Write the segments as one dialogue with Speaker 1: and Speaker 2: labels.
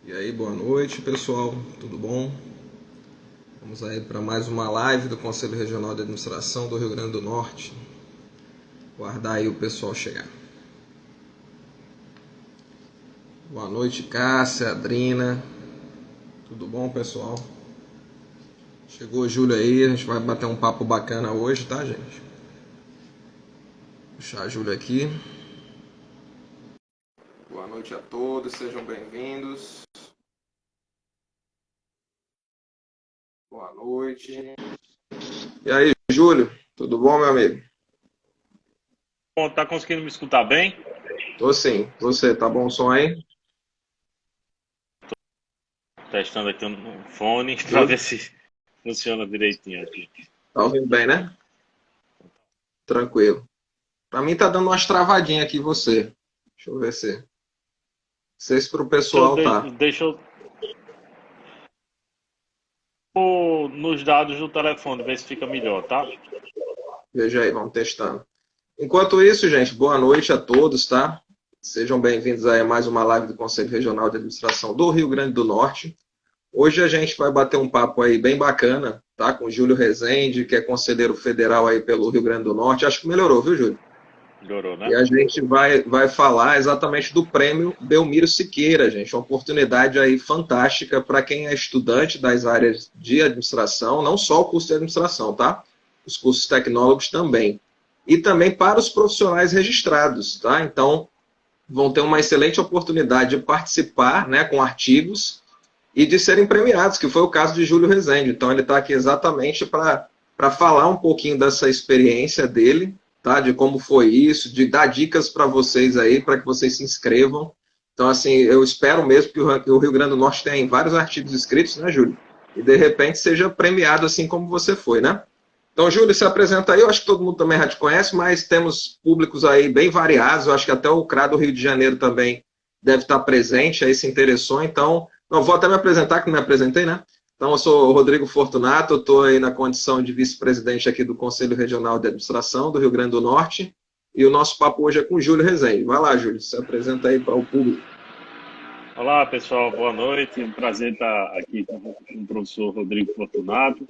Speaker 1: E aí, boa noite, pessoal, tudo bom? Vamos aí para mais uma live do Conselho Regional de Administração do Rio Grande do Norte. Guardar aí o pessoal chegar. Boa noite, Cássia, Adrina. Tudo bom, pessoal? Chegou o Júlio aí, a gente vai bater um papo bacana hoje, tá, gente? Vou puxar a Júlio aqui. Boa noite a todos, sejam bem-vindos. Boa noite. E aí, Júlio, tudo bom, meu amigo?
Speaker 2: Bom, tá conseguindo me escutar bem?
Speaker 1: Tô sim. Você, tá bom o som aí?
Speaker 2: Testando aqui um fone para
Speaker 1: Júlio?
Speaker 2: ver se funciona direitinho aqui.
Speaker 1: Tá ouvindo bem, né? Tranquilo. Pra mim tá dando umas travadinhas aqui você. Deixa eu ver se. Não sei se pro pessoal tá.
Speaker 2: Deixa eu pôr nos dados do telefone, ver se fica melhor, tá?
Speaker 1: Veja aí, vamos testando. Enquanto isso, gente, boa noite a todos, tá? Sejam bem-vindos aí a mais uma live do Conselho Regional de Administração do Rio Grande do Norte. Hoje a gente vai bater um papo aí bem bacana, tá? Com o Júlio Rezende, que é conselheiro federal aí pelo Rio Grande do Norte. Acho que melhorou, viu, Júlio?
Speaker 2: Melhorou,
Speaker 1: E
Speaker 2: né?
Speaker 1: a gente vai falar exatamente do prêmio Belmiro Siqueira, gente. Uma oportunidade aí fantástica para quem é estudante das áreas de administração, não só o curso de administração, tá? Os cursos tecnólogos também. E também para os profissionais registrados, tá? Então, vão ter uma excelente oportunidade de participar, né, com artigos e de serem premiados, que foi o caso de Júlio Rezende. Então, ele está aqui exatamente para falar um pouquinho dessa experiência dele, tá? De como foi isso, de dar dicas para vocês aí, para que vocês se inscrevam. Então, assim, eu espero mesmo que o Rio Grande do Norte tenha vários artigos escritos, né, Júlio? E de repente seja premiado assim como você foi, né? Então, Júlio, se apresenta aí. Eu acho que todo mundo também já te conhece, mas temos públicos aí bem variados. Eu acho que até o CRA do Rio de Janeiro também deve estar presente, aí se interessou. Então, não, vou até me apresentar, que não me apresentei, né? Então, eu sou o Rodrigo Fortunato, eu estou aí na condição de vice-presidente aqui do Conselho Regional de Administração do Rio Grande do Norte. E o nosso papo hoje é com o Júlio Rezende. Vai lá, Júlio, se apresenta aí para o público.
Speaker 2: Olá, pessoal, boa noite. Um prazer estar aqui com o professor Rodrigo Fortunato.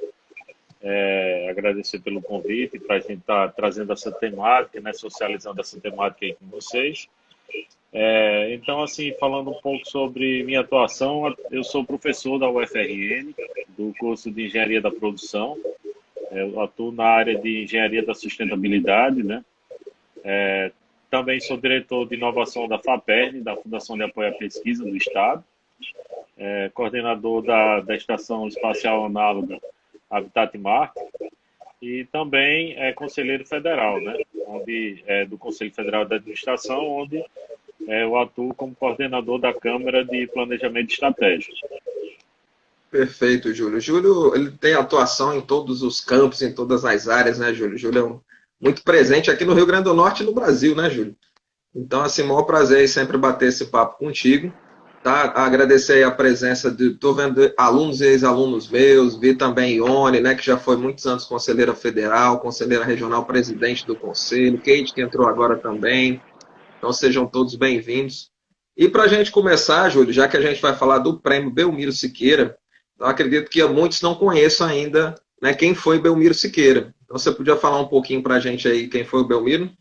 Speaker 2: Agradecer pelo convite para a gente estar trazendo essa temática, né, socializando essa temática aí com vocês. Então, assim, falando um pouco sobre minha atuação, eu sou professor da UFRN, do curso de Engenharia da Produção. Eu atuo na área de Engenharia da Sustentabilidade, né? Também sou diretor de inovação da FAPERN, da Fundação de Apoio à Pesquisa do Estado, coordenador da Estação Espacial Análoga Habitat Marte e também é conselheiro federal, né? Do Conselho Federal de Administração, onde eu atuo como coordenador da Câmara de Planejamento Estratégico.
Speaker 1: Perfeito, Júlio. Júlio, ele tem atuação em todos os campos, em todas as áreas, né, Júlio? Júlio é muito presente aqui no Rio Grande do Norte e no Brasil, né, Júlio? Então, assim, maior prazer aí sempre bater esse papo contigo, tá? Agradecer aí a presença de, tô vendo alunos e ex-alunos meus, vi também Ione, né, que já foi muitos anos conselheira federal, conselheira regional, presidente do conselho, Kate, que entrou agora também. Então, sejam todos bem-vindos. E para a gente começar, Júlio, já que a gente vai falar do prêmio Belmiro Siqueira, eu acredito que muitos não conheçam ainda, né, quem foi Belmiro Siqueira. Então, você podia falar um pouquinho para a gente aí quem foi o Belmiro?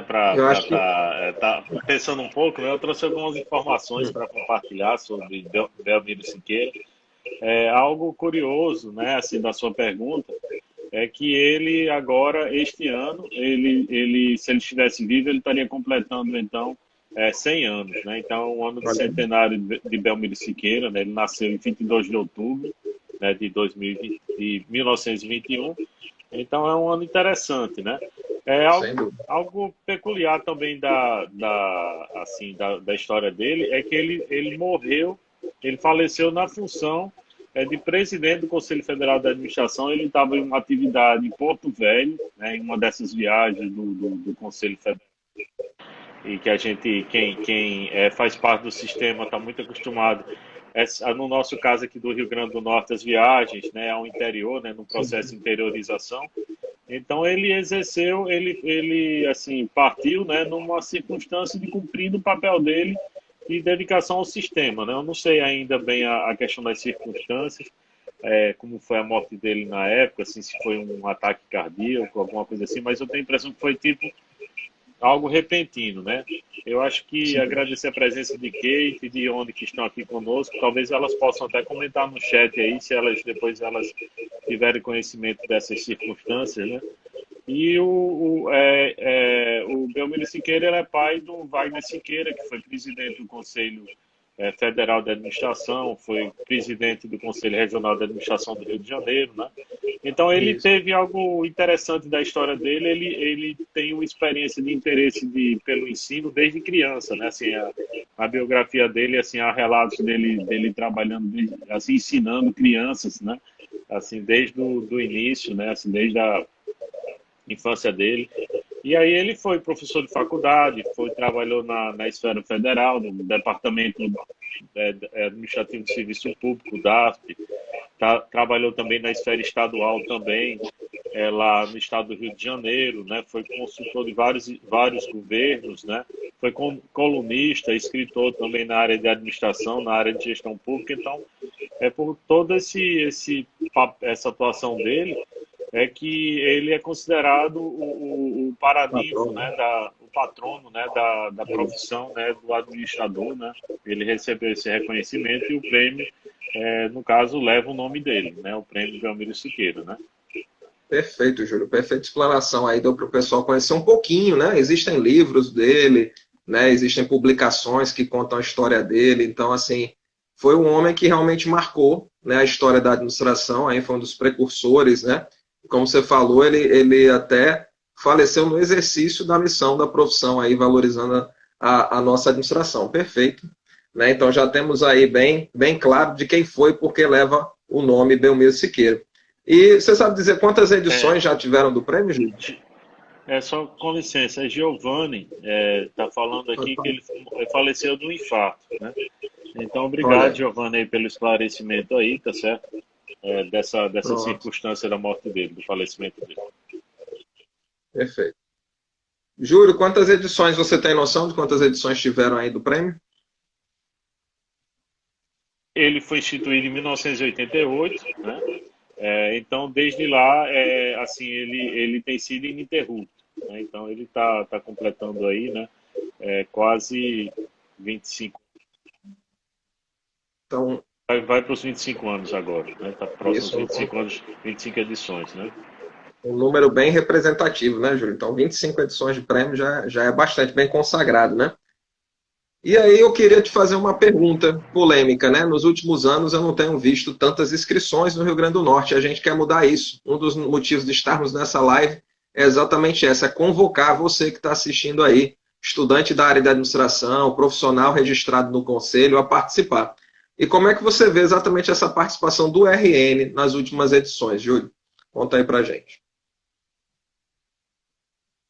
Speaker 2: Para
Speaker 1: Eu acho que.
Speaker 2: estar pensando um pouco, né, eu trouxe algumas informações para compartilhar sobre Belmiro Siqueira. Algo curioso, né, assim, da sua pergunta, é que ele agora, este ano, se ele estivesse vivo, ele estaria completando, então, 100 anos, né? Então, o ano de
Speaker 1: Olha,
Speaker 2: centenário de Belmiro Siqueira, né? Ele nasceu em 22 de outubro, né, de 2020, de 1921. Então, é um ano interessante, né? É
Speaker 1: sem
Speaker 2: algo,
Speaker 1: dúvida.
Speaker 2: algo peculiar também da história dele, é que ele morreu, ele faleceu na função de presidente do Conselho Federal de Administração. Ele estava em uma atividade em Porto Velho, né, em uma dessas viagens do Conselho Federal, e que a gente, quem faz parte do sistema, está muito acostumado. No nosso caso aqui do Rio Grande do Norte, as viagens, né, ao interior, né, no processo de interiorização. Então ele exerceu, ele assim partiu, né, numa circunstância de cumprir o papel dele de dedicação ao sistema, né? Eu não sei ainda bem a questão das circunstâncias, como foi a morte dele na época, assim, se foi um ataque cardíaco, alguma coisa assim, mas eu tenho a impressão que foi tipo algo repentino, né? Eu acho que
Speaker 1: Sim.
Speaker 2: agradecer a presença de Kate e de Oni que estão aqui conosco, talvez elas possam até comentar no chat aí, se elas depois elas tiverem conhecimento dessas circunstâncias, né? E o Belmiro Siqueira ele é pai do Wagner Siqueira, que foi presidente do Conselho Federal de Administração, foi presidente do Conselho Regional de Administração do Rio de Janeiro, né? Então ele
Speaker 1: Isso.
Speaker 2: teve algo interessante da história dele, ele tem uma experiência de interesse pelo ensino desde criança, né? Assim, a biografia dele, assim, há relatos dele trabalhando, assim, ensinando crianças, né? Assim, desde do início, né? Assim, desde a infância dele. E aí ele foi professor de faculdade, trabalhou na esfera federal, no Departamento Administrativo de Serviço Público, DASP, trabalhou também na esfera estadual também, lá no estado do Rio de Janeiro, né? Foi consultor de vários governos, né? Foi colunista, escritor também na área de administração, na área de gestão pública. Então, por toda essa atuação dele, que ele é considerado o paradigma,
Speaker 1: Patrão.
Speaker 2: né, o patrono, né, da profissão, né, do administrador, né? Ele recebeu esse reconhecimento e o prêmio, no caso, leva o nome dele, né, o prêmio Belmiro Siqueira, né?
Speaker 1: Perfeito, Júlio. Perfeita explanação aí, deu para o pessoal conhecer um pouquinho, né? Existem livros dele, né? Existem publicações que contam a história dele. Então, assim, foi um homem que realmente marcou, né, a história da administração, aí foi um dos precursores, né? Como você falou, ele até faleceu no exercício da missão da profissão, aí valorizando a nossa administração. Perfeito. Né? Então já temos aí bem claro de quem foi, porque leva o nome Belmiro Siqueira. E você sabe dizer quantas
Speaker 2: É,
Speaker 1: edições já tiveram do prêmio, Júlio?
Speaker 2: só com licença, Giovanni está falando aqui que ele faleceu de um infarto, né? Então,
Speaker 1: Olha
Speaker 2: obrigado,
Speaker 1: aí,
Speaker 2: Giovanni, aí, pelo esclarecimento aí, tá certo? Dessa
Speaker 1: pronto,
Speaker 2: circunstância da morte dele, do falecimento dele.
Speaker 1: perfeito. Júlio, quantas edições você tem noção de quantas edições tiveram aí do prêmio?
Speaker 2: Ele foi instituído em 1988, né? Então, desde lá, assim, ele tem sido ininterrupto, né? Então, ele tá completando aí, né? Quase 25.
Speaker 1: Então,
Speaker 2: Vai para os 25 anos agora, né? Está próximo aos
Speaker 1: isso,
Speaker 2: 25 anos, 25 edições, né?
Speaker 1: um número bem representativo, né, Júlio? Então, 25 edições de prêmio já é bastante bem consagrado, né? E aí eu queria te fazer uma pergunta polêmica, né? Nos últimos anos eu não tenho visto tantas inscrições no Rio Grande do Norte. A gente quer mudar isso. Um dos motivos de estarmos nessa live é exatamente essa, é convocar você que está assistindo aí, estudante da área de administração, profissional registrado no conselho, a participar. E como é que você vê exatamente essa participação do RN nas últimas edições, Júlio? Conta aí pra gente.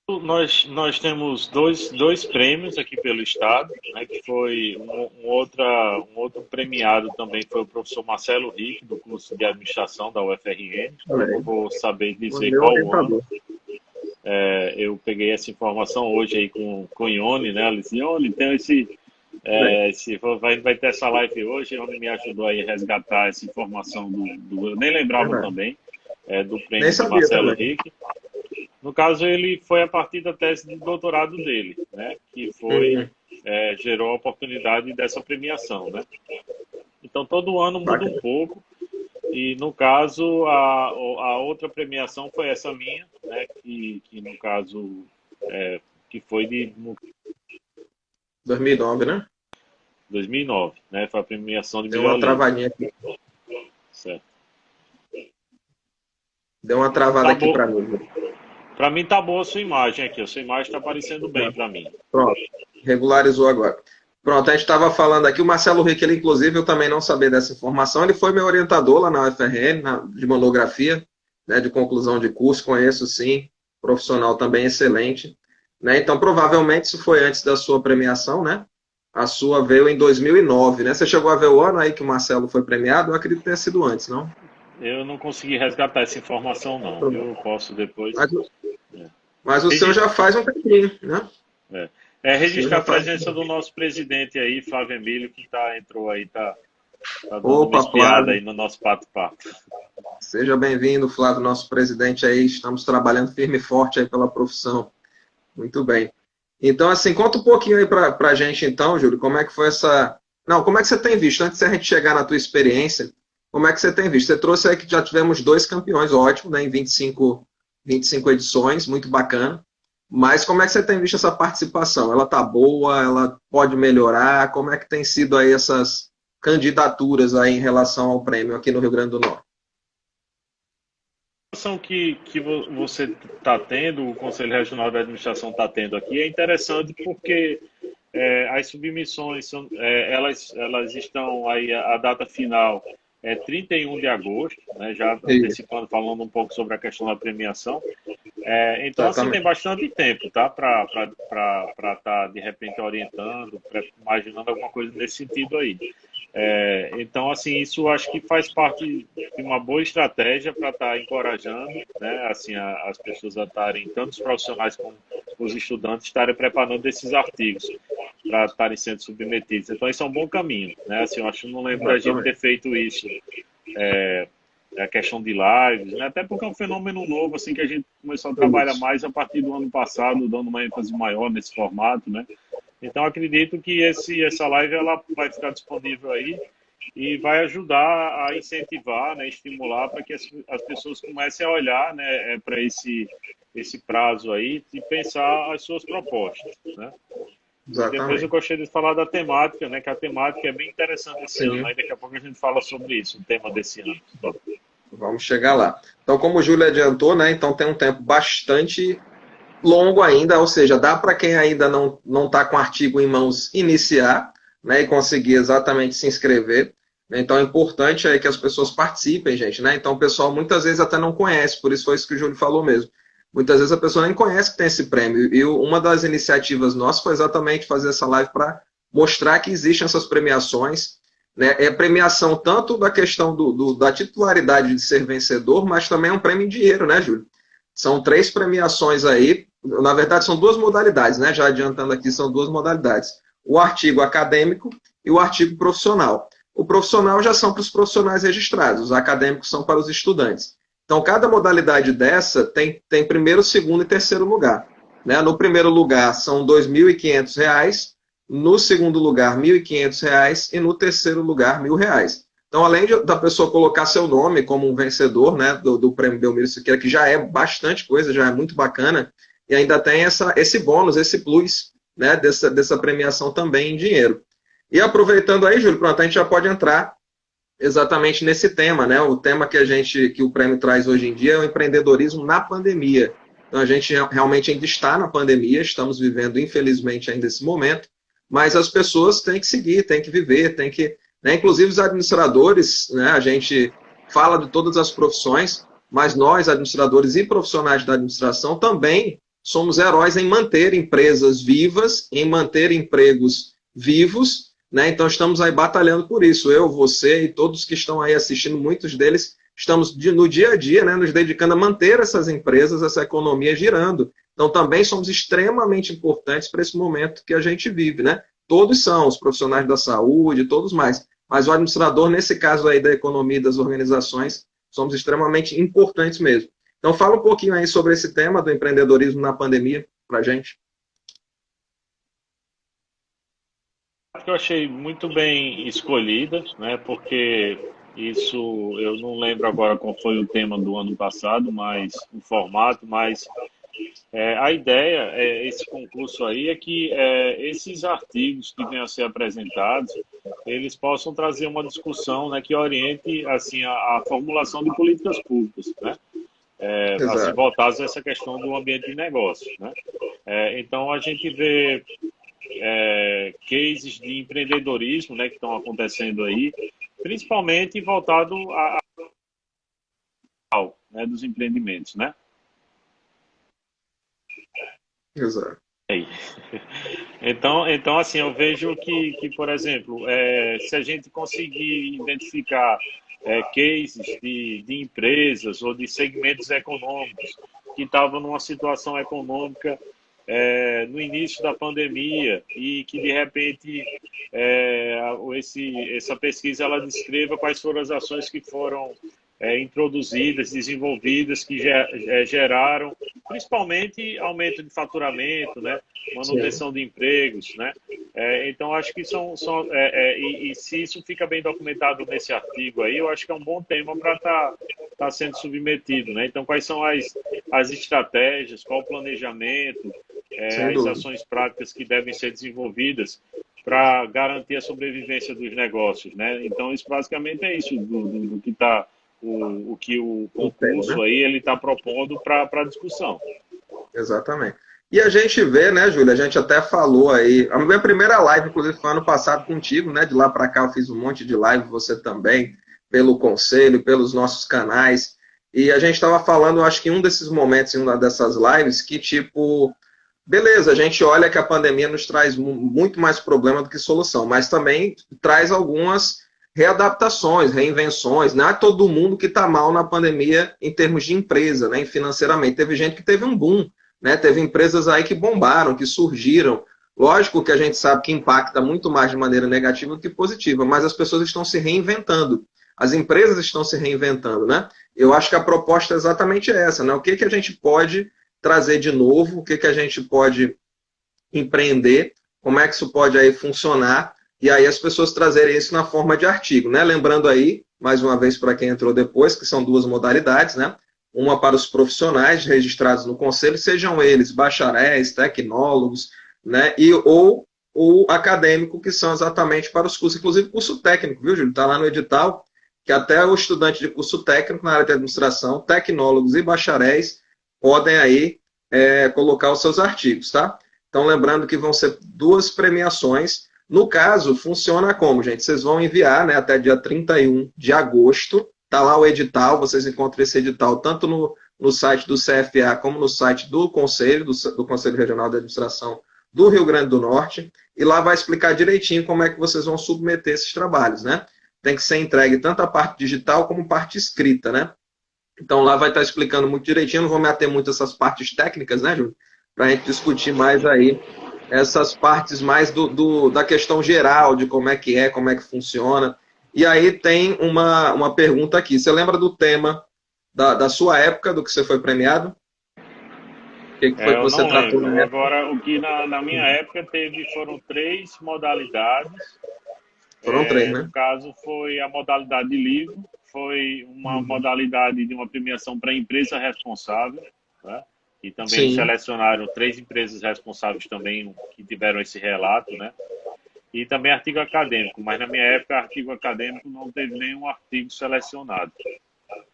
Speaker 2: Nós temos dois prêmios aqui pelo Estado, né, que foi um outro premiado também foi o professor Marcelo Rick, do curso de administração da UFRN. Eu
Speaker 1: Olha
Speaker 2: não
Speaker 1: aí,
Speaker 2: vou saber
Speaker 1: o
Speaker 2: dizer
Speaker 1: meu
Speaker 2: qual o ano.
Speaker 1: orientador.
Speaker 2: Eu peguei essa informação hoje aí com Ione, né? Ela disse, Ione, tem
Speaker 1: Olha aí,
Speaker 2: vai ter essa live hoje. Ione me ajudou aí a resgatar essa informação eu nem lembrava
Speaker 1: verdade.
Speaker 2: também, do
Speaker 1: Nem
Speaker 2: prêmio de
Speaker 1: sabia
Speaker 2: Marcelo
Speaker 1: também.
Speaker 2: Rick. No caso, ele foi a partir da tese de doutorado dele, né? Que
Speaker 1: Hum,
Speaker 2: gerou a oportunidade dessa premiação, né? Então, todo ano muda um
Speaker 1: bacana.
Speaker 2: pouco. E, no caso, a outra premiação foi essa minha, né? Que no caso, que foi de
Speaker 1: 2009, né?
Speaker 2: 2009, né? Foi a premiação de
Speaker 1: Deu
Speaker 2: melhor
Speaker 1: uma
Speaker 2: livro,
Speaker 1: travadinha aqui.
Speaker 2: certo?
Speaker 1: Deu uma travada
Speaker 2: Tá
Speaker 1: aqui
Speaker 2: bom.
Speaker 1: para mim.
Speaker 2: Para mim tá boa a sua imagem aqui. A sua imagem está aparecendo bem para mim.
Speaker 1: Pronto, regularizou agora. Pronto, a gente estava falando aqui, o Marcelo Rick, ele, inclusive, eu também não sabia dessa informação, ele foi meu orientador lá na UFRN, de monografia, né, de conclusão de curso, conheço sim, profissional também excelente. Né, então, provavelmente, isso foi antes da sua premiação, né? A sua veio em 2009, né? Você chegou a ver o ano aí que o Marcelo foi premiado? Eu acredito que tenha sido antes, não?
Speaker 2: Eu não consegui resgatar essa informação, não. Eu posso depois.
Speaker 1: Mas,
Speaker 2: É.
Speaker 1: mas o seu já faz um tempinho, né?
Speaker 2: É,
Speaker 1: O seu
Speaker 2: registrar
Speaker 1: já
Speaker 2: a
Speaker 1: faz.
Speaker 2: presença do nosso presidente aí, Flávio Emílio, que entrou aí, tá dando uma
Speaker 1: Opa,
Speaker 2: espiada
Speaker 1: Flávio,
Speaker 2: aí no nosso pato-pato.
Speaker 1: seja bem-vindo, Flávio, nosso presidente aí. Estamos trabalhando firme e forte aí pela profissão. Muito bem. Então, assim, conta um pouquinho aí para a gente, então, Júlio, como é que foi essa. Não, como é que você tem visto? Antes de a gente chegar na tua experiência, como é que você tem visto? Você trouxe aí que já tivemos dois campeões, ótimo, né, em 25 edições, muito bacana. Mas como é que você tem visto essa participação? Ela tá boa? Ela pode melhorar? Como é que tem sido aí essas candidaturas aí em relação ao prêmio aqui no Rio Grande do Norte?
Speaker 2: A situação que você está tendo, o Conselho Regional de Administração está tendo aqui, é interessante porque as submissões elas estão aí, a data final é 31 de agosto, né, já
Speaker 1: Isso,
Speaker 2: antecipando, falando um pouco sobre a questão da premiação. Então, assim, tem
Speaker 1: exatamente.
Speaker 2: bastante tempo, tá? Para estar, de repente, orientando, imaginando alguma coisa nesse sentido aí. Então, assim, isso acho que faz parte de uma boa estratégia para estar encorajando, né, assim, as pessoas a estarem, tanto os profissionais como os estudantes, estarem preparando esses artigos para estarem sendo submetidos. Então, isso é um bom caminho, né? Assim, eu acho que não lembro da gente ter
Speaker 1: Exatamente.
Speaker 2: feito isso, é, a questão de lives, né? Até porque é um fenômeno novo, assim, que a gente começou a trabalhar
Speaker 1: Isso.
Speaker 2: mais a partir do ano passado, dando uma ênfase maior nesse formato, né? Então, acredito que essa live ela vai ficar disponível aí e vai ajudar a incentivar, né, estimular para que as pessoas comecem a olhar, né, para esse prazo aí e pensar as suas propostas, né? E depois eu
Speaker 1: Exatamente.
Speaker 2: gostaria de falar da temática, né, que a temática é bem interessante esse ano,
Speaker 1: Sim.
Speaker 2: aí daqui a pouco a gente fala sobre isso, o tema desse ano.
Speaker 1: Vamos chegar lá. Então, como o Júlio adiantou, né? Então tem um tempo bastante longo ainda, ou seja, dá para quem ainda não está com o artigo em mãos iniciar, né? E conseguir exatamente se inscrever. Então é importante aí que as pessoas participem, gente, né? Então o pessoal muitas vezes até não conhece, por isso foi isso que o Júlio falou mesmo. Muitas vezes a pessoa nem conhece que tem esse prêmio. E uma das iniciativas nossas foi exatamente fazer essa live para mostrar que existem essas premiações, né? É premiação tanto da questão da titularidade de ser vencedor, mas também é um prêmio em dinheiro, né, Júlio? São três premiações aí. Na verdade, são duas modalidades, né? Já adiantando aqui, são duas modalidades. O artigo acadêmico e o artigo profissional. O profissional já são para os profissionais registrados, os acadêmicos são para os estudantes. Então, cada modalidade dessa tem primeiro, segundo e terceiro lugar. Né? No primeiro lugar são R$ 2.500, no segundo lugar, R$ 1.500 e no terceiro lugar, R$ 1.000. Então, além da pessoa colocar seu nome como um vencedor, né, do Prêmio Belmiro Siqueira, que já é bastante coisa, já é muito bacana, e ainda tem esse bônus, esse plus, né, dessa premiação também em dinheiro. E aproveitando aí, Júlio, pronto, a gente já pode entrar exatamente nesse tema, né? O tema que o prêmio traz hoje em dia é o empreendedorismo na pandemia. Então a gente realmente ainda está na pandemia, estamos vivendo, infelizmente, ainda esse momento, mas as pessoas têm que seguir, têm que viver, têm que. Né? Inclusive os administradores, né? A gente fala de todas as profissões, mas nós, administradores e profissionais da administração, também somos heróis em manter empresas vivas, em manter empregos vivos, né? Então estamos aí batalhando por isso. Eu, você e todos que estão aí assistindo, muitos deles estamos no dia a dia, né, nos dedicando a manter essas empresas, essa economia girando. Então também somos extremamente importantes para esse momento que a gente vive, né? Todos são, os profissionais da saúde, todos mais. Mas o administrador, nesse caso aí da economia e das organizações, somos extremamente importantes mesmo. Então fala um pouquinho aí sobre esse tema do empreendedorismo na pandemia para a gente.
Speaker 2: Que eu achei muito bem escolhida, né? Porque isso eu não lembro agora qual foi o tema do ano passado, mas o formato, mas a ideia esse concurso aí é que esses artigos que venham a ser apresentados, eles possam trazer uma discussão, né, que oriente assim a formulação de políticas públicas, né? Assim
Speaker 1: Exato.
Speaker 2: voltadas a essa questão do ambiente de negócio, né? Então a gente vê cases de empreendedorismo, né, que estão acontecendo aí, principalmente voltado né, dos empreendimentos, né?
Speaker 1: Exato.
Speaker 2: Aí. Então assim, eu vejo que por exemplo, se a gente conseguir identificar cases de empresas ou de segmentos econômicos que estavam numa situação econômica no início da pandemia e que, de repente, essa pesquisa ela descreva quais foram as ações que foram introduzidas, desenvolvidas, que geraram, principalmente, aumento de faturamento, né? Manutenção de empregos, né? Então, acho que e se isso fica bem documentado nesse artigo aí, eu acho que é um bom tema para tá sendo submetido, né? Então, quais são as estratégias, qual o planejamento, as ações práticas que devem ser desenvolvidas para garantir a sobrevivência dos negócios, né? Então, isso basicamente é isso do que está o que o concurso aí ele está propondo para discussão.
Speaker 1: Exatamente. E a gente vê, né, Júlia, a gente até falou aí, a minha primeira live, inclusive, foi ano passado contigo, né, de lá para cá eu fiz um monte de live, você também, pelo conselho, pelos nossos canais, e a gente estava falando, eu acho que em um desses momentos, em uma dessas lives, que tipo, beleza, a gente olha que a pandemia nos traz muito mais problema do que solução, mas também traz algumas readaptações, reinvenções. Não é todo mundo que está mal na pandemia em termos de empresa, né, financeiramente. Teve gente que teve um boom, né, teve empresas aí que bombaram, que surgiram. Lógico que a gente sabe que impacta muito mais de maneira negativa do que positiva, mas as pessoas estão se reinventando. As empresas estão se reinventando, né? Eu acho que a proposta é exatamente essa, né? O que a gente pode trazer de novo, o que a gente pode empreender, como é que isso pode aí funcionar, e aí as pessoas trazerem isso na forma de artigo, né? Lembrando aí, mais uma vez para quem entrou depois, que são duas modalidades, né? Uma para os profissionais registrados no conselho, sejam eles bacharéis, tecnólogos, né? Ou o acadêmico, que são exatamente para os cursos, inclusive curso técnico, viu, Júlio? Está lá no edital, que até o estudante de curso técnico na área de administração, tecnólogos e bacharéis podem aí colocar os seus artigos, tá? Então, lembrando que vão ser duas premiações. No caso, funciona como, gente? Vocês vão enviar, né, até dia 31 de agosto. Está lá o edital, vocês encontram esse edital tanto no site do CFA como no site do Conselho, do Conselho Regional de Administração do Rio Grande do Norte. E lá vai explicar direitinho como é que vocês vão submeter esses trabalhos, né? Tem que ser entregue tanto a parte digital como a parte escrita, né? Então lá vai estar explicando muito direitinho. Eu não vou me ater muito a essas partes técnicas, né, Júlio? Para a gente discutir mais aí essas partes mais da questão geral de como é que funciona. E aí tem uma pergunta aqui. Você lembra do tema da sua época, do que você foi premiado? O que foi que
Speaker 2: Eu
Speaker 1: você
Speaker 2: não
Speaker 1: tratou
Speaker 2: lembro.
Speaker 1: na época?
Speaker 2: Agora, o que na minha época foram 3 modalidades.
Speaker 1: Foram 3,
Speaker 2: No
Speaker 1: né?
Speaker 2: caso, foi a modalidade de livro, foi uma modalidade de uma premiação para empresa responsável, né? E também
Speaker 1: Sim.
Speaker 2: selecionaram 3 empresas responsáveis também que tiveram esse relato, né? E também artigo acadêmico, mas na minha época, artigo acadêmico não teve nenhum artigo selecionado.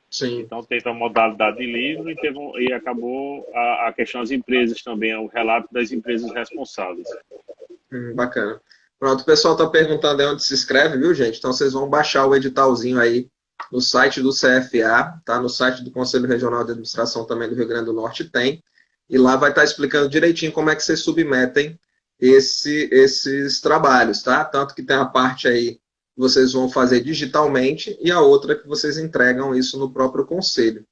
Speaker 1: Sim.
Speaker 2: Então, teve a modalidade de livro e acabou a questão das empresas também, o relato das empresas responsáveis.
Speaker 1: Bacana. Pronto, o pessoal está perguntando aí onde se inscreve, viu, gente? Então, vocês vão baixar o editalzinho aí no site do CFA, tá? No site do Conselho Regional de Administração também do Rio Grande do Norte tem. E lá vai estar explicando direitinho como é que vocês submetem esses trabalhos, tá? Tanto que tem a parte aí que vocês vão fazer digitalmente e a outra que vocês entregam isso no próprio conselho,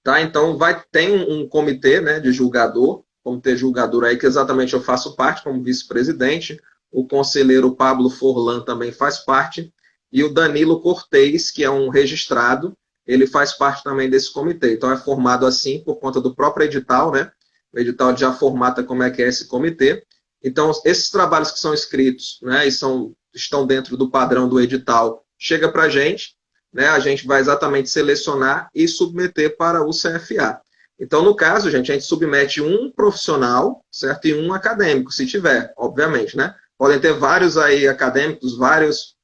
Speaker 1: tá? Então, tem um comitê, né, de julgador, comitê julgador aí que exatamente eu faço parte como vice-presidente, o conselheiro Pablo Forlan também faz parte, e o Danilo Cortez, que é um registrado, ele faz parte também desse comitê. Então, é formado assim por conta do próprio edital, né? O edital já formata como é que é esse comitê. Então, esses trabalhos que são escritos, né, e estão dentro do padrão do edital, chega para a gente, né, a gente vai exatamente selecionar e submeter para o CFA. Então, no caso, gente, a gente submete um profissional, certo? E um acadêmico, se tiver, obviamente, né? Podem ter vários aí acadêmicos, vários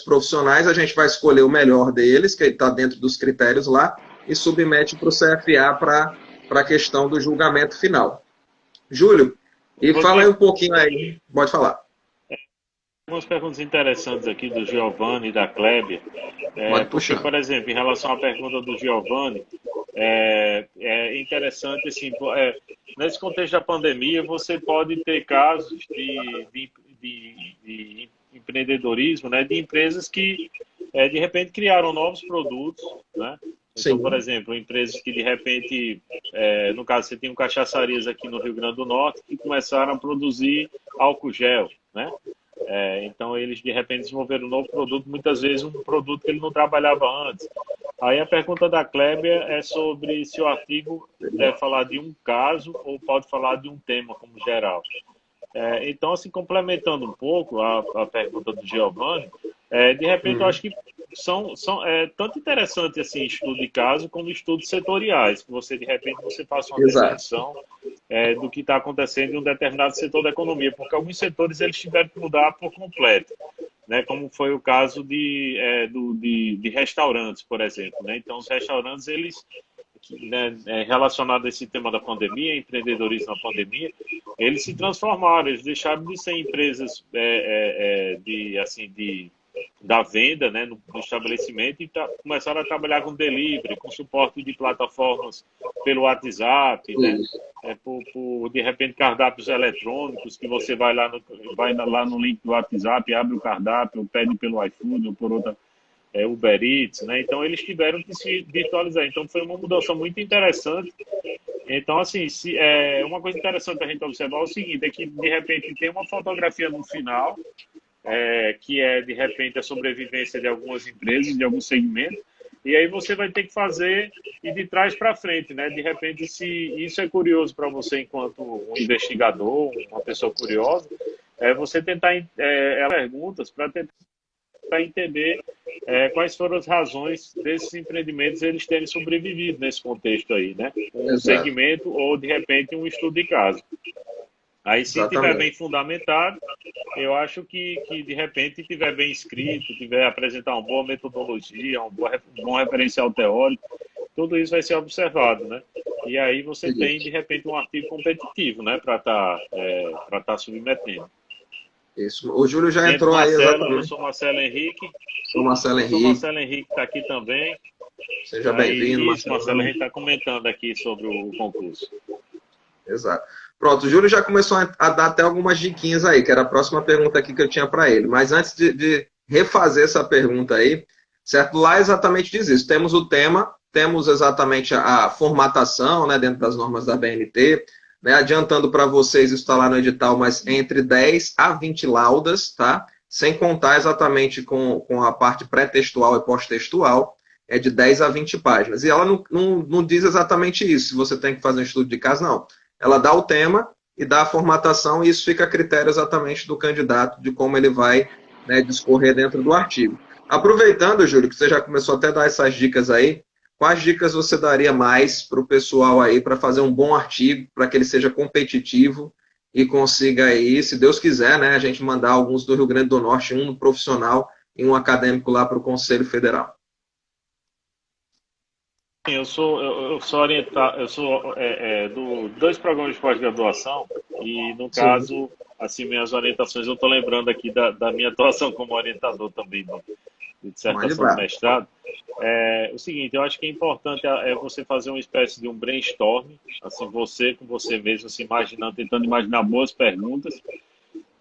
Speaker 1: profissionais, a gente vai escolher o melhor deles, que está dentro dos critérios lá, e submete para o CFA para a questão do julgamento final. Júlio, e fala aí um pouquinho aí, pode falar.
Speaker 2: Algumas perguntas interessantes aqui do Giovanni e da Kleber. Porque, por exemplo, em relação à pergunta do Giovanni, é interessante, assim, nesse contexto da pandemia, você pode ter casos de empreendedorismo, né, de empresas que de repente criaram novos produtos, né? Então,
Speaker 1: Sim.
Speaker 2: por exemplo, empresas que de repente, no caso, você tem um cachaçarias aqui no Rio Grande do Norte que começaram a produzir álcool gel, né? Então, eles de repente desenvolveram um novo produto, muitas vezes um produto que ele não trabalhava antes. Aí a pergunta da Kleber é sobre se o artigo deve falar de um caso ou pode falar de um tema como geral. Então, assim, complementando um pouco a pergunta do Giovanni, de repente eu
Speaker 1: Uhum.
Speaker 2: acho que são tanto interessante assim estudo de caso como estudos setoriais, que você de repente você faça uma
Speaker 1: Exato.
Speaker 2: definição do que está acontecendo em um determinado setor da economia, porque alguns setores eles tiveram que mudar por completo, né? Como foi o caso de restaurantes, por exemplo, né? Então os restaurantes eles né, relacionado a esse tema da pandemia, empreendedorismo na pandemia, eles se transformaram, eles deixaram de ser empresas da venda, né, no estabelecimento e começaram a trabalhar com delivery, com suporte de plataformas pelo WhatsApp, né,
Speaker 1: Isso.
Speaker 2: de repente cardápios eletrônicos que você vai lá no link do WhatsApp, abre o cardápio, ou pede pelo iFood ou por outra Uber Eats, né? Então eles tiveram que se virtualizar. Então foi uma mudança muito interessante. Então, assim, uma coisa interessante para a gente observar é o seguinte, é que de repente tem uma fotografia no final, que é de repente a sobrevivência de algumas empresas, de algum segmento, e aí você vai ter que fazer e de trás para frente, né? De repente, se isso é curioso para você enquanto um investigador, uma pessoa curiosa, você tentar perguntas para tentar entender quais foram as razões desses empreendimentos eles terem sobrevivido nesse contexto aí, né? Um
Speaker 1: Exato.
Speaker 2: segmento ou, de repente, um estudo de caso. Aí, se tiver bem
Speaker 1: Exatamente.
Speaker 2: fundamentado, eu acho que de repente, tiver bem escrito, tiver apresentar uma boa metodologia, um bom referencial teórico, tudo isso vai ser observado, né? E aí você tem, de
Speaker 1: Isso.
Speaker 2: repente, um artigo competitivo, né? Para estar submetendo.
Speaker 1: Isso. O Júlio já
Speaker 2: Entre
Speaker 1: entrou aí
Speaker 2: Marcelo, eu
Speaker 1: exatamente.
Speaker 2: sou Marcelo Henrique,
Speaker 1: Sou Marcelo
Speaker 2: eu sou
Speaker 1: Henrique.
Speaker 2: Marcelo Henrique, que está aqui também.
Speaker 1: Seja bem-vindo,
Speaker 2: Aí, isso, Marcelo, a
Speaker 1: Marcelo.
Speaker 2: gente está comentando aqui sobre o concurso.
Speaker 1: Exato. Pronto, o Júlio já começou a dar até algumas diquinhas aí, que era a próxima pergunta aqui que eu tinha para ele. Mas antes de refazer essa pergunta aí, certo? Lá exatamente diz isso. Temos o tema, temos exatamente a formatação, né, dentro das normas da BNT, né, adiantando para vocês, isso está lá no edital, mas entre 10 a 20 laudas, tá? Sem contar exatamente com a parte pré-textual e pós-textual, é de 10 a 20 páginas. E ela não diz exatamente isso, se você tem que fazer um estudo de caso, não. Ela dá o tema e dá a formatação, e isso fica a critério exatamente do candidato, de como ele vai, né, discorrer dentro do artigo. Aproveitando, Júlio, que você já começou até a dar essas dicas aí, quais dicas você daria mais para o pessoal aí para fazer um bom artigo, para que ele seja competitivo e consiga aí, se Deus quiser, né, a gente mandar alguns do Rio Grande do Norte, um profissional e um acadêmico lá para o Conselho Federal?
Speaker 2: Eu sou orientado, eu sou do dois programas de pós-graduação e, no
Speaker 1: Sim,
Speaker 2: caso, assim, minhas orientações, eu estou lembrando aqui da minha atuação como orientador também de
Speaker 1: mande
Speaker 2: dissertação de
Speaker 1: bravo.
Speaker 2: mestrado. O seguinte, eu acho que é importante você fazer uma espécie de um brainstorm, assim, você com você mesmo, se imaginando, tentando imaginar boas perguntas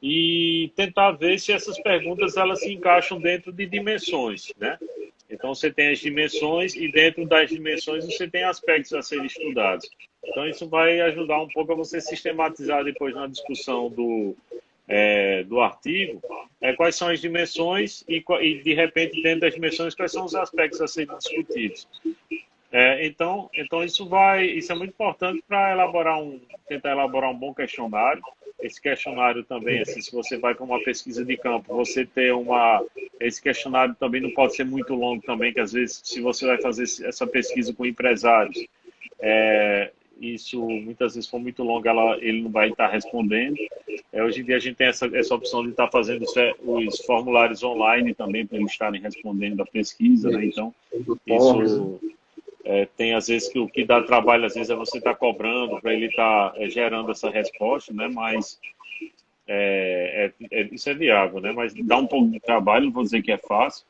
Speaker 2: e tentar ver se essas perguntas elas se encaixam dentro de dimensões, né? Então você tem as dimensões e dentro das dimensões você tem aspectos a serem estudados. Então isso vai ajudar um pouco a você sistematizar depois na discussão do artigo quais são as dimensões e de repente dentro das dimensões quais são os aspectos a serem discutidos. Então isso é muito importante para tentar elaborar um bom questionário. Esse questionário também, assim, se você vai para uma pesquisa de campo, esse questionário também não pode ser muito longo também, que às vezes, se você vai fazer essa pesquisa com empresários, isso muitas vezes for muito longo, ele não vai estar respondendo. Hoje em dia a gente tem essa opção de estar fazendo os formulários online também para eles estarem respondendo a pesquisa, né?
Speaker 1: Isso.
Speaker 2: Então,
Speaker 1: Os forms, né?
Speaker 2: isso tem às vezes que o que dá trabalho às vezes é você estar cobrando para ele estar gerando essa resposta, né? Mas isso é viável, né? Mas dá um pouco de trabalho, não vou dizer que é fácil,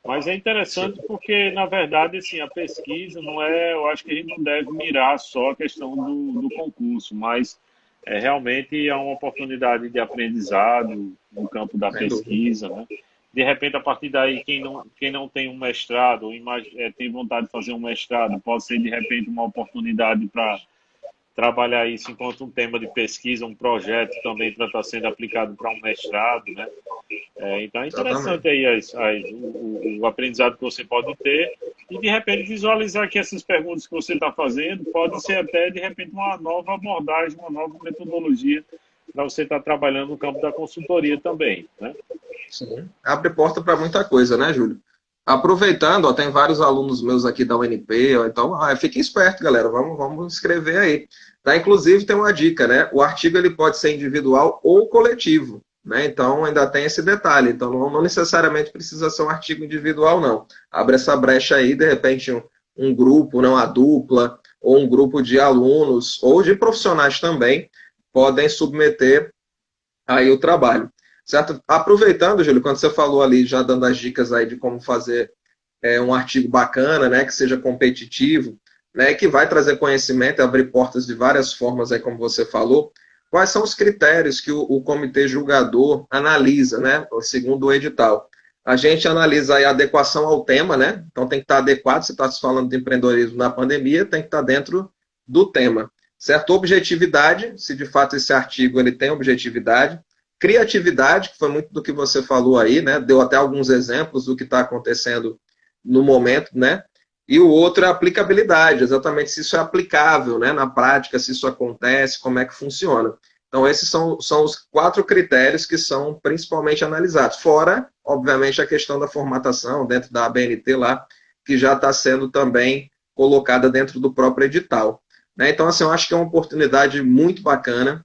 Speaker 2: mas é interessante
Speaker 1: Sim.
Speaker 2: porque, na verdade, assim, a pesquisa não eu acho que a gente não deve mirar só a questão do concurso, mas realmente é uma oportunidade de aprendizado no campo da
Speaker 1: Sem dúvida.
Speaker 2: pesquisa, né? de repente, a partir daí, quem não tem um mestrado, tem vontade de fazer um mestrado, pode ser, de repente, uma oportunidade para trabalhar isso enquanto um tema de pesquisa, um projeto também para estar sendo aplicado para um mestrado, né? Então é interessante
Speaker 1: Exatamente.
Speaker 2: aí o aprendizado que você pode ter e de repente visualizar que essas perguntas que você está fazendo pode ser até de repente uma nova abordagem, uma nova metodologia para você estar trabalhando no campo da consultoria também, né?
Speaker 1: Sim. Abre porta para muita coisa, né, Júlio? Aproveitando, ó, tem vários alunos meus aqui da UNP, ó, então fiquem espertos, galera, vamos escrever aí. Tá? Inclusive, tem uma dica, né? O artigo ele pode ser individual ou coletivo, né? Então, ainda tem esse detalhe. Então, não necessariamente precisa ser um artigo individual, não. Abre essa brecha aí, de repente, um grupo, não, a dupla, ou um grupo de alunos, ou de profissionais também, podem submeter aí o trabalho. Certo? Aproveitando, Júlio, quando você falou ali, já dando as dicas aí de como fazer um artigo bacana, né, que seja competitivo, né, que vai trazer conhecimento e abrir portas de várias formas, aí, como você falou, quais são os critérios que o comitê julgador analisa, né, segundo o edital? A gente analisa aí a adequação ao tema, né? Então tem que estar adequado, se está se falando de empreendedorismo na pandemia, tem que estar dentro do tema. Certo? Objetividade, se de fato esse artigo ele tem objetividade. Criatividade, que foi muito do que você falou aí, né? Deu até alguns exemplos do que está acontecendo no momento, né? E o outro é a aplicabilidade, exatamente se isso é aplicável, né, na prática, se isso acontece, como é que funciona. Então, esses são os 4 critérios que são principalmente analisados. Fora, obviamente, a questão da formatação dentro da ABNT lá, que já está sendo também colocada dentro do próprio edital. Né? Então, assim, eu acho que é uma oportunidade muito bacana.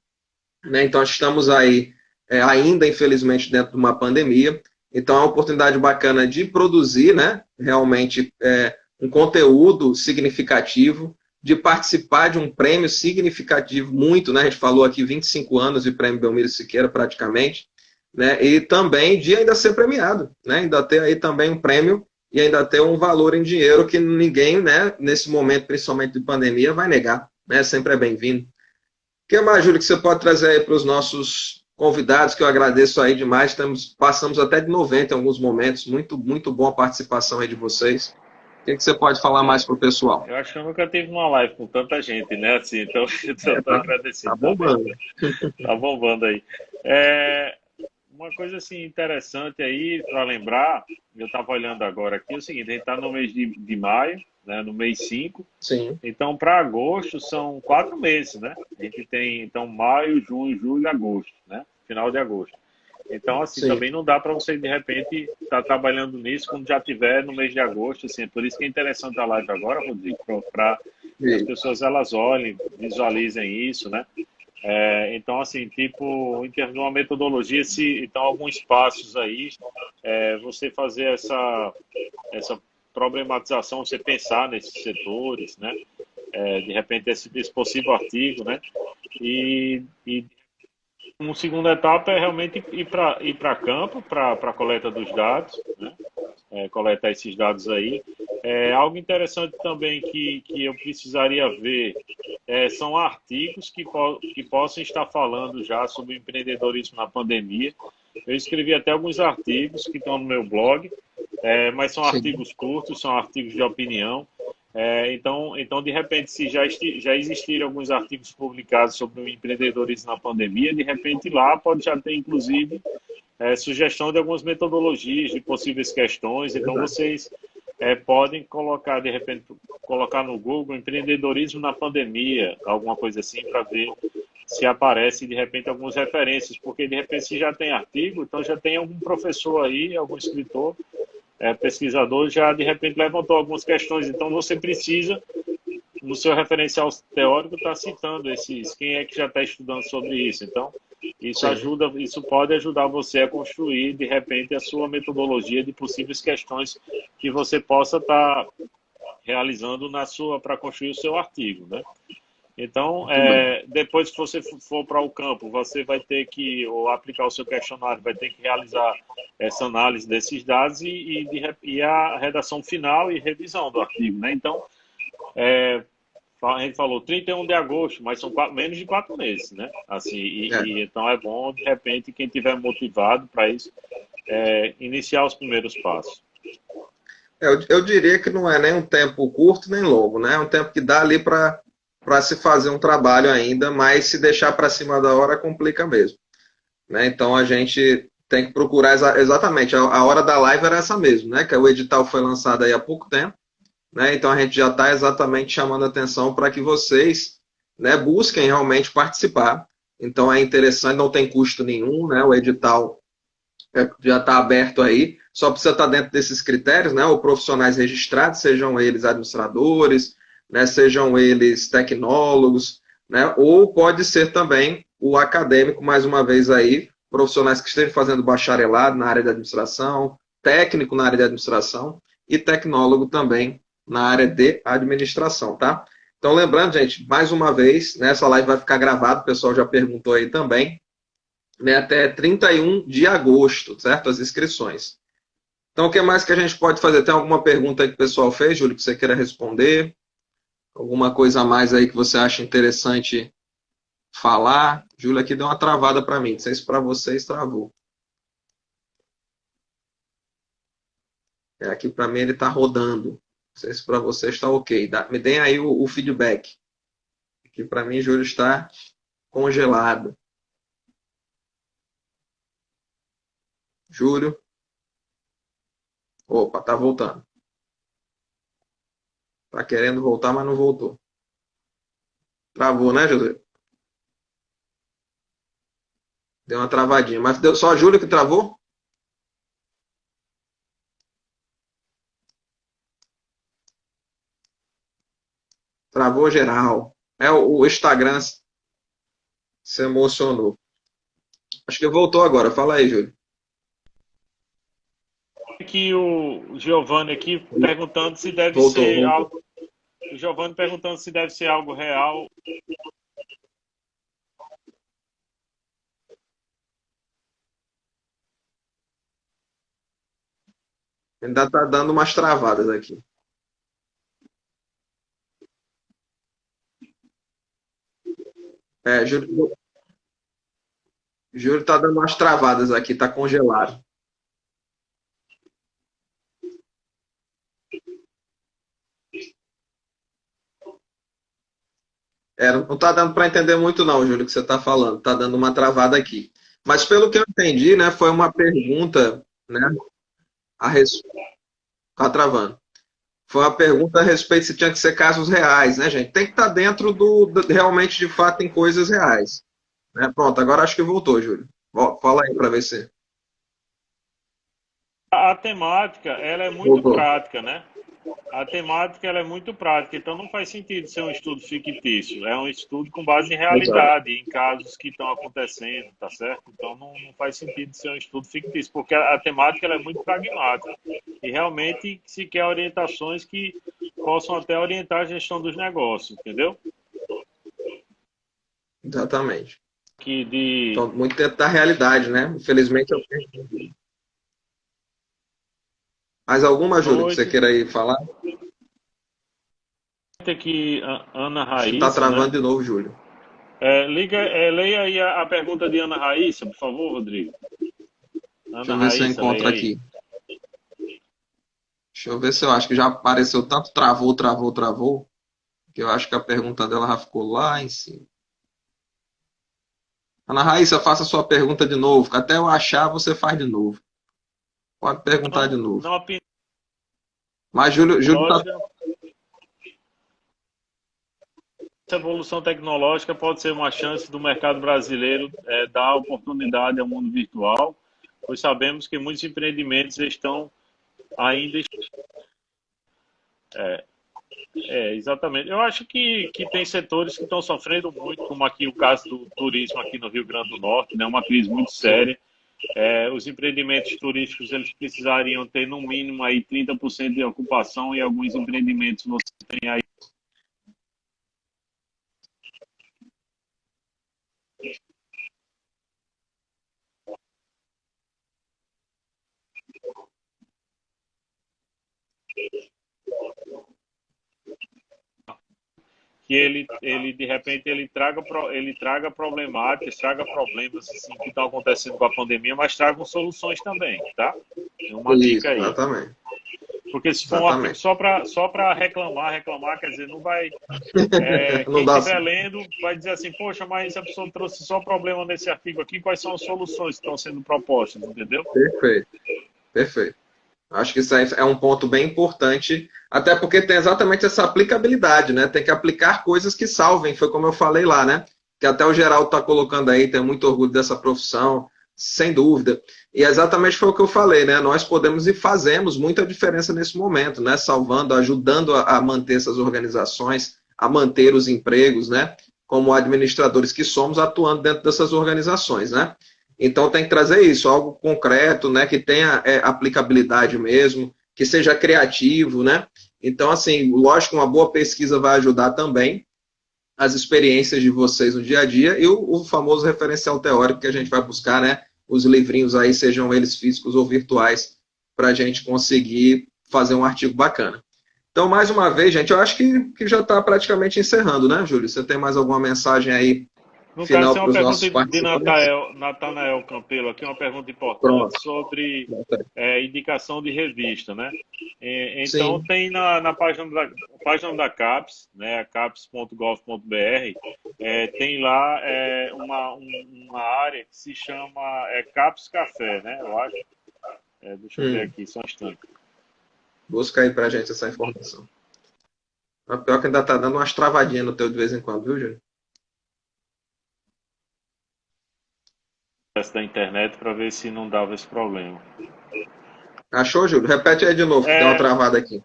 Speaker 1: Né? Então, estamos aí ainda, infelizmente, dentro de uma pandemia. Então, é uma oportunidade bacana de produzir, né, realmente um conteúdo significativo, de participar de um prêmio significativo, muito, né? A gente falou aqui 25 anos de prêmio Belmiro Siqueira, praticamente, né? E também de ainda ser premiado, né? Ainda ter aí também um prêmio e ainda ter um valor em dinheiro que ninguém, né, nesse momento, principalmente de pandemia, vai negar, né? Sempre é bem-vindo. O que mais, Júlio, que você pode trazer aí para os nossos convidados, que eu agradeço aí demais. Passamos até de 90 em alguns momentos. Muito, muito boa a participação aí de vocês. O que você pode falar mais para o pessoal?
Speaker 2: Eu acho que eu nunca tive uma live com tanta gente, né? Assim, então, eu tô
Speaker 1: Tá
Speaker 2: agradecido também.
Speaker 1: bombando.
Speaker 2: Tá bombando aí. É, uma coisa assim interessante aí para lembrar, eu estava olhando agora aqui, é o seguinte, a gente está no mês de maio, né, no mês 5.
Speaker 1: Sim,
Speaker 2: Então para agosto são 4 meses, né? A gente tem então maio, junho, julho, agosto, né? Final de agosto. Então, assim,
Speaker 1: sim.
Speaker 2: também não dá para você, de repente, estar trabalhando nisso quando já tiver no mês de agosto, assim, por isso que é interessante a live agora, Rodrigo, para que as
Speaker 1: E,
Speaker 2: pessoas elas olhem, visualizem isso, né? Então, assim, tipo, em termos de uma metodologia, se então alguns passos aí, você fazer essa problematização, você pensar nesses setores, né? De repente esse possível artigo, né? E uma segunda etapa é realmente ir para campo, para a coleta dos dados, né? Coletar esses dados aí. Algo interessante também que eu precisaria ver são artigos que possam estar falando já sobre empreendedorismo na pandemia. Eu escrevi até alguns artigos que estão no meu blog, mas são
Speaker 1: sim,
Speaker 2: artigos curtos, são artigos de opinião. Então, de repente, se já existirem alguns artigos publicados sobre o empreendedorismo na pandemia, de repente lá pode já ter, inclusive, sugestão de algumas metodologias, de possíveis questões. Então,
Speaker 1: verdade.
Speaker 2: vocês podem colocar, de repente, colocar no Google empreendedorismo na pandemia, alguma coisa assim, para ver se aparece, de repente, algumas referências, porque, de repente, se já tem artigo, então já tem algum professor aí, algum escritor, pesquisador, já, de repente, levantou algumas questões. Então, você precisa, no seu referencial teórico, estar citando quem é que já está estudando sobre isso. Então,
Speaker 1: Sim,
Speaker 2: isso pode ajudar você a construir, de repente, a sua metodologia de possíveis questões que você possa estar realizando para construir o seu artigo, né? Então,
Speaker 1: muito bem.
Speaker 2: depois que você for para o campo, você vai ter que, ou aplicar o seu questionário, vai ter que realizar essa análise desses dados e a redação final e revisão do artigo, né? Então, a gente falou 31 de agosto, mas são menos de 4 meses, né? Assim,
Speaker 1: É,
Speaker 2: então é bom, de repente, quem tiver motivado para isso, iniciar os primeiros passos?
Speaker 1: Eu diria que não é nem um tempo curto nem longo, né? É um tempo que dá ali para se fazer um trabalho ainda, mas se deixar para cima da hora complica mesmo, né? Então a gente tem que procurar exatamente, a hora da live era essa mesmo, né? Que o edital foi lançado aí há pouco tempo, né? Então a gente já está exatamente chamando a atenção para que vocês, né, busquem realmente participar. Então é interessante, não tem custo nenhum, né? O edital já está aberto aí, só precisa estar dentro desses critérios, né? Ou profissionais registrados, sejam eles administradores, né? Sejam eles tecnólogos, né? Ou pode ser também o acadêmico, mais uma vez aí, profissionais que estejam fazendo bacharelado na área de administração, técnico na área de administração e tecnólogo também na área de administração, tá? Então, lembrando, gente, mais uma vez, né, essa live vai ficar gravada, o pessoal já perguntou aí também, né, até 31 de agosto, certo? As inscrições. Então, o que mais que a gente pode fazer? Tem alguma pergunta aí que o pessoal fez, Júlio, que você queira responder? Alguma coisa a mais aí que você acha interessante falar? Júlio aqui deu uma travada para mim. Não sei se para vocês travou. Aqui para mim ele está rodando. Não sei se para vocês está ok. Me deem aí o feedback. Aqui para mim, Júlio está congelado. Júlio. Opa, tá voltando. Tá querendo voltar, mas não voltou. Travou, né, José? Deu uma travadinha. Mas deu só a Júlia que travou? Travou geral. O Instagram se emocionou. Acho que voltou agora. Fala aí, Júlio.
Speaker 2: Aqui o Giovanni aqui perguntando se deve
Speaker 1: Voltou,
Speaker 2: ser
Speaker 1: voltou.
Speaker 2: algo. O Giovanni perguntando se deve ser algo real.
Speaker 1: Ainda tá dando umas travadas aqui. Júlio tá dando umas travadas aqui, tá congelado. Não tá dando para entender muito não, Júlio, o que você tá falando. Tá dando uma travada aqui. Mas pelo que eu entendi, né, foi uma pergunta, né, a res... tá travando. Foi uma pergunta a respeito se tinha que ser casos reais, né, gente? Tem que estar dentro realmente, de fato, em coisas reais. Né? Pronto, agora acho que voltou, Júlio. Fala aí para ver se
Speaker 2: A temática, ela é muito
Speaker 1: voltou.
Speaker 2: prática, né? A temática ela é muito prática, então não faz sentido ser um estudo fictício. É um estudo com base em
Speaker 1: Exato.
Speaker 2: realidade, em casos que estão acontecendo, tá certo? Então não faz sentido ser um estudo fictício, porque a temática ela é muito pragmática e realmente se quer orientações que possam até orientar a gestão dos negócios, entendeu?
Speaker 1: Exatamente.
Speaker 2: Que de
Speaker 1: Então, muito dentro da realidade, né? Infelizmente, eu perdi. Mais alguma, Júlio, que você
Speaker 2: noite,
Speaker 1: queira aí falar?
Speaker 2: aqui Ana
Speaker 1: Acho que está
Speaker 2: Raíssa, né?
Speaker 1: travando de novo, Júlio.
Speaker 2: Leia aí a pergunta de Ana Raíssa, por favor, Rodrigo.
Speaker 1: Deixa
Speaker 2: Ana
Speaker 1: eu ver se eu
Speaker 2: Raíssa,
Speaker 1: encontro
Speaker 2: leia aí.
Speaker 1: aqui. Deixa eu ver se eu acho que já apareceu tanto travou, travou, travou, que eu acho que a pergunta dela já ficou lá em cima. Ana Raíssa, faça sua pergunta de novo, que até eu achar você faz de novo. Pode perguntar de
Speaker 2: Não,
Speaker 1: novo.
Speaker 2: não apenas
Speaker 1: Mas Júlio tá.
Speaker 2: lógica, essa evolução tecnológica pode ser uma chance do mercado brasileiro dar oportunidade ao mundo virtual, pois sabemos que muitos empreendimentos estão ainda. É, exatamente. Eu acho que tem setores que estão sofrendo muito, como aqui o caso do turismo aqui no Rio Grande do Norte, né, uma crise muito
Speaker 1: Sim,
Speaker 2: séria. Os empreendimentos turísticos eles precisariam ter no mínimo aí 30% de ocupação e alguns empreendimentos você tem aí que ele de repente ele traga problemáticas, traga problemas assim, que estão acontecendo com a pandemia, mas tragam soluções também, tá? É uma
Speaker 1: Isso,
Speaker 2: dica aí.
Speaker 1: exatamente.
Speaker 2: Porque se for um artigo
Speaker 1: Exatamente.
Speaker 2: só para reclamar, quer dizer, não vai.
Speaker 1: Não
Speaker 2: Quem
Speaker 1: dá.
Speaker 2: estiver lendo vai dizer assim, poxa, mas a pessoa trouxe só problema nesse artigo aqui, quais são as soluções que estão sendo propostas, entendeu?
Speaker 1: Perfeito, perfeito. Acho que isso aí é um ponto bem importante, até porque tem exatamente essa aplicabilidade, né? Tem que aplicar coisas que salvem, foi como eu falei lá, né? Que até o Geraldo está colocando aí, tem muito orgulho dessa profissão, sem dúvida. E exatamente foi o que eu falei, né? Nós podemos e fazemos muita diferença nesse momento, né? Salvando, ajudando a manter essas organizações, a manter os empregos, né? Como administradores que somos, atuando dentro dessas organizações, né? Então tem que trazer isso, algo concreto, né, que tenha aplicabilidade mesmo, que seja criativo, né? Então, assim, lógico, uma boa pesquisa vai ajudar também as experiências de vocês no dia a dia e o famoso referencial teórico que a gente vai buscar, né? Os livrinhos aí, sejam eles físicos ou virtuais, para a gente conseguir fazer um artigo bacana. Então, mais uma vez, gente, eu acho que já está praticamente encerrando, né, Júlio? Você tem mais alguma mensagem aí
Speaker 2: No caso,
Speaker 1: final
Speaker 2: tem
Speaker 1: para
Speaker 2: uma
Speaker 1: os nossos
Speaker 2: pergunta de
Speaker 1: participantes?
Speaker 2: Natanael Campelo aqui, uma pergunta importante
Speaker 1: Pronto.
Speaker 2: sobre indicação de revista, né? Então,
Speaker 1: Sim.
Speaker 2: tem na página da CAPES, né, caps.gov.br, tem lá uma área que se chama CAPES Café, né? Eu acho. Deixa eu ver aqui, só um instante.
Speaker 1: Busca aí pra gente essa informação. Mas pior que ainda tá dando umas travadinhas no teu de vez em quando, viu, Júlio?
Speaker 2: Da internet para ver se não dava esse problema.
Speaker 1: Achou, Júlio? Repete aí de novo, que deu uma
Speaker 2: É,
Speaker 1: travada aqui.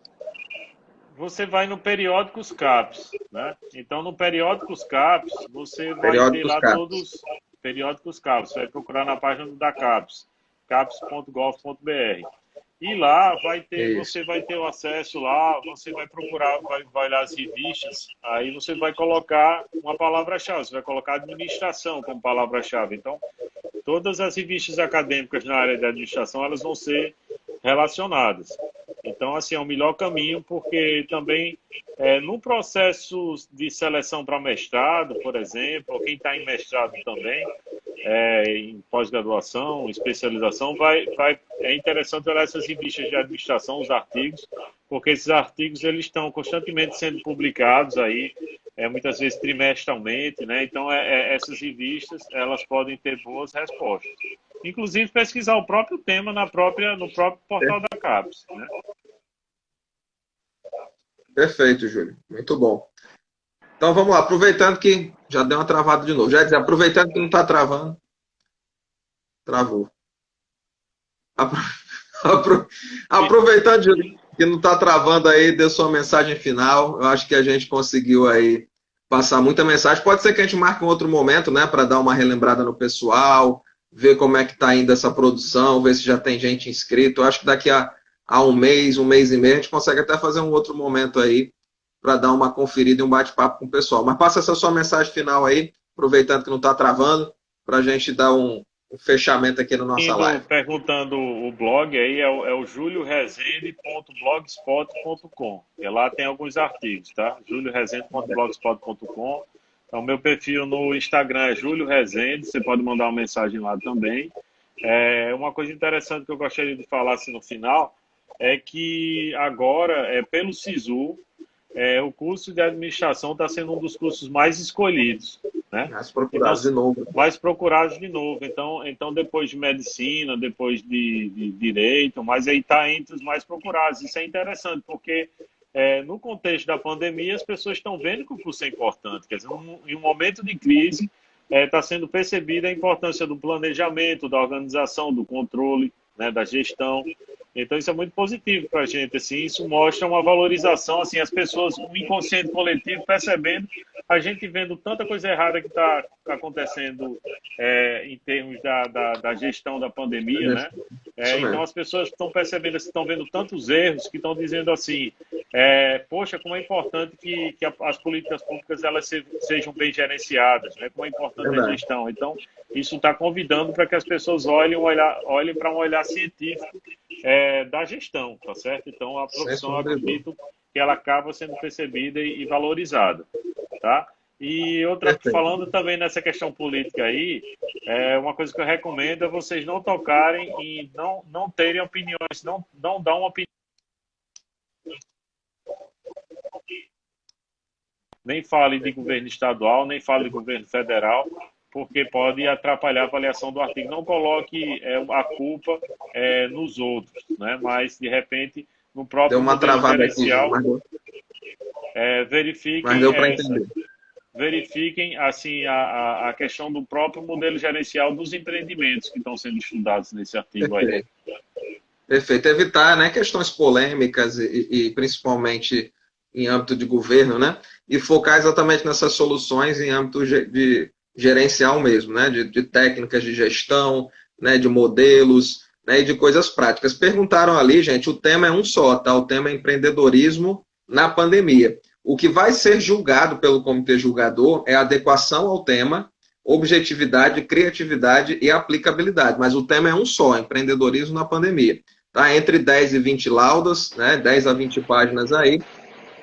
Speaker 2: você vai no Periódicos CAPES, né? Então, no Periódicos CAPES, você vai ter
Speaker 1: Periódicos
Speaker 2: lá
Speaker 1: CAPES.
Speaker 2: todos Periódicos CAPES. Você vai procurar na página da CAPES, caps.gov.br. E lá
Speaker 1: Isso.
Speaker 2: você vai ter o acesso lá, você vai procurar, vai olhar as revistas, aí você vai colocar uma palavra-chave, você vai colocar administração como palavra-chave. Então, todas as revistas acadêmicas na área de administração, elas vão ser relacionadas. Então, assim, é o melhor caminho, porque também, no processo de seleção para mestrado, por exemplo, ou quem está em mestrado também, em pós-graduação, especialização, é interessante olhar essas revistas de administração, os artigos, porque esses artigos eles estão constantemente sendo publicados aí, muitas vezes trimestralmente, né? Então, essas revistas elas podem ter boas respostas. Inclusive, pesquisar o próprio tema no próprio portal da CAPES, né?
Speaker 1: Perfeito, Júlio. Muito bom. Então vamos lá, aproveitando que já deu uma travada de novo. Já dizia, aproveitando que não está travando, travou. Apro- Aproveitando, Júlio, que não está travando aí, dê sua mensagem final. Eu acho que a gente conseguiu aí passar muita mensagem. Pode ser que a gente marque um outro momento, né, para dar uma relembrada no pessoal, ver como é que está indo essa produção, ver se já tem gente inscrito. Eu acho que daqui a um mês e meio, a gente consegue até fazer um outro momento aí para dar uma conferida e um bate-papo com o pessoal. Mas passa essa sua mensagem final aí, aproveitando que não está travando, para a gente dar um fechamento aqui na nossa live.
Speaker 2: Perguntando o blog aí é o julioresende.blogspot.com. E lá tem alguns artigos, tá? julioresende.blogspot.com. Então, meu perfil no Instagram é Júlio Rezende, você pode mandar uma mensagem lá também. Uma coisa interessante que eu gostaria de falar assim, no final é que agora, pelo SISU, o curso de administração está sendo um dos cursos mais escolhidos, né?
Speaker 1: Mais
Speaker 2: Então,
Speaker 1: procurados de novo.
Speaker 2: mais procurados de novo. Então depois de medicina, depois de direito, mas aí está entre os mais procurados. Isso é interessante, porque no contexto da pandemia, as pessoas estão vendo que o curso é importante. Quer dizer, em um momento de crise, está sendo percebida a importância do planejamento, da organização, do controle, né, da gestão. Então, isso é muito positivo para a gente. Assim, isso mostra uma valorização, assim, as pessoas, um inconsciente coletivo, percebendo, a gente vendo tanta coisa errada que está acontecendo em termos da gestão da pandemia, né?
Speaker 1: Isso
Speaker 2: Então,
Speaker 1: mesmo.
Speaker 2: as pessoas estão percebendo, estão vendo tantos erros que estão dizendo assim, poxa, como é importante que as políticas públicas elas sejam bem gerenciadas, né? Como é importante a
Speaker 1: Verdade.
Speaker 2: gestão. Então, isso está convidando para que as pessoas olhem para um olhar científico da gestão, tá certo? Então, a
Speaker 1: Sem
Speaker 2: profissão, eu
Speaker 1: sombra de dúvida.
Speaker 2: acredito que ela acaba sendo percebida e valorizada. tá? E outra, falando também nessa questão política aí, uma coisa que eu recomendo é vocês não tocarem e não terem opiniões, não dar uma opinião. Nem fale de governo estadual, nem fale de governo federal, porque pode atrapalhar a avaliação do artigo. Não coloque a culpa nos outros, né? Mas, de repente, no próprio
Speaker 1: Deu uma
Speaker 2: modelo
Speaker 1: travada
Speaker 2: gerencial,
Speaker 1: aqui,
Speaker 2: verifiquem,
Speaker 1: mas deu para entender.
Speaker 2: Verifiquem assim, a questão do próprio modelo gerencial dos empreendimentos que estão sendo estudados nesse artigo aí.
Speaker 1: Perfeito. Evitar, né, questões polêmicas e principalmente em âmbito de governo, né? E focar exatamente nessas soluções em âmbito de gerencial mesmo, né? De técnicas de gestão, né, de modelos, né, e de coisas práticas. Perguntaram ali, gente, o tema é um só, tá? O tema é empreendedorismo na pandemia. O que vai ser julgado pelo comitê julgador é a adequação ao tema, objetividade, criatividade e aplicabilidade. Mas o tema é um só, empreendedorismo na pandemia. Tá? Entre 10 e 20 laudas, né? 10 a 20 páginas aí.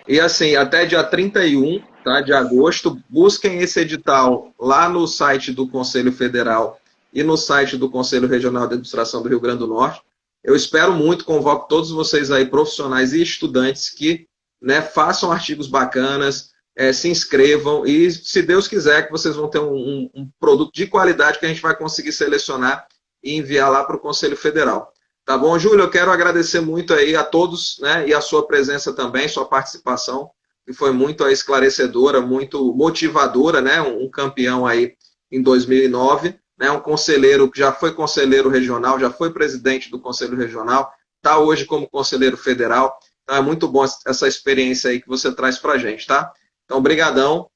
Speaker 1: E assim, até dia 31, tá, de agosto, busquem esse edital lá no site do Conselho Federal e no site do Conselho Regional de Administração do Rio Grande do Norte. Eu espero muito, convoco todos vocês aí, profissionais e estudantes, que, né, façam artigos bacanas, se inscrevam e, se Deus quiser, que vocês vão ter um produto de qualidade que a gente vai conseguir selecionar e enviar lá para o Conselho Federal. Tá bom, Júlio? Eu quero agradecer muito aí a todos, né, e a sua presença também, sua participação, que foi muito esclarecedora, muito motivadora, né, um campeão aí em 2009, né, um conselheiro que já foi conselheiro regional, já foi presidente do Conselho Regional, está hoje como conselheiro federal. Então é muito bom essa experiência aí que você traz para a gente, tá? Então, brigadão.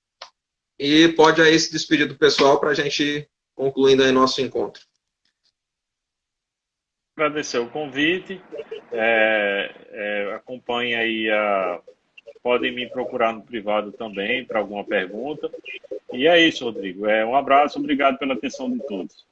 Speaker 1: E pode aí se despedir do pessoal para a gente ir concluindo aí nosso encontro.
Speaker 2: Agradecer o convite. Acompanhe aí podem me procurar no privado também para alguma pergunta. E é isso, Rodrigo. Um abraço, obrigado pela atenção de todos.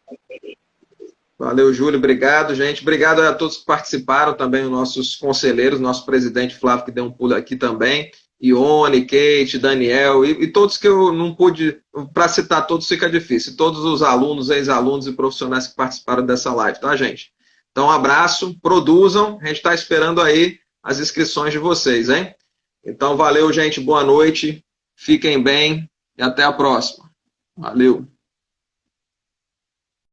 Speaker 1: Valeu, Júlio. Obrigado, gente. Obrigado a todos que participaram também, os nossos conselheiros, nosso presidente Flávio, que deu um pulo aqui também. Ione, Kate, Daniel e todos que eu não pude, para citar todos fica difícil. Todos os alunos, ex-alunos e profissionais que participaram dessa live, tá, gente? Então, um abraço, produzam. A gente está esperando aí as inscrições de vocês, hein? Então, valeu, gente. Boa noite. Fiquem bem e até a próxima. Valeu.